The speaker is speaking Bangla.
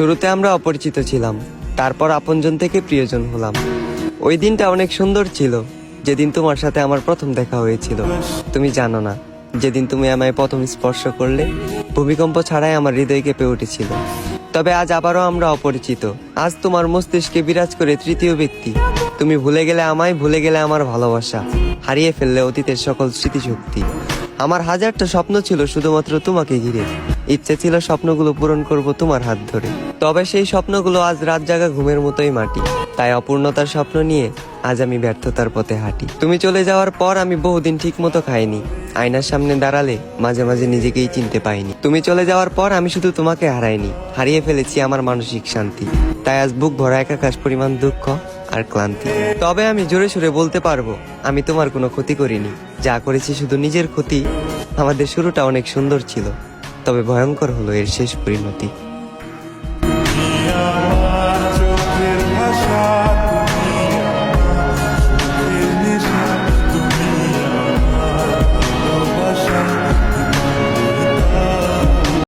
শুরুতে আমরা অপরিচিত ছিলাম, তারপর আপনজন থেকে প্রিয়জন হলাম। ওই দিনটা অনেক সুন্দর ছিল, যেদিন তোমার সাথে আমার প্রথম দেখা হয়েছিল। তুমি জানো না, যেদিন তুমি আমায় প্রথম স্পর্শ করলে, ভূমিকম্প ছাড়াই আমার হৃদয় কেঁপে উঠেছিল। তবে আজ আবারও আমরা অপরিচিত। আজ তোমার মস্তিষ্কে বিরাজ করে তৃতীয় ব্যক্তি। তুমি ভুলে গেলে আমায়, ভুলে গেলে আমার ভালোবাসা, হারিয়ে ফেললে অতীতের সকল স্মৃতিশক্তি। আমার হাজারটা স্বপ্ন ছিল শুধুমাত্র তোমাকে ঘিরে। ইচ্ছে ছিল স্বপ্নগুলো পূরণ করব তোমার হাত ধরে। তবে সেই স্বপ্নগুলো আজ রাত জাগা ঘুমের মতোই মাটি। তাই অপূর্ণতার স্বপ্ন নিয়ে আজ আমি ব্যর্থতার পথে হাঁটি। তুমি চলে যাওয়ার পর আমি বহুদিন ঠিক মতো খাইনি। আয়নার সামনে দাঁড়ালে মাঝে মাঝে নিজেকেই চিনতে পাইনি। তুমি চলে যাওয়ার পর আমি শুধু তোমাকে হারাইনি, হারিয়ে ফেলেছি আমার মানসিক শান্তি। তাই আজ বুক ভরা একাকাশ পরিমাণ দুঃখ আর ক্লান্তি। তবে আমি জোরে সোরে বলতে পারবো, আমি তোমার কোনো ক্ষতি করিনি। যা করেছি শুধু নিজের ক্ষতি। আমাদের শুরুটা অনেক সুন্দর ছিল, তবে ভয়ঙ্কর হলো এর শেষ পরিণতি।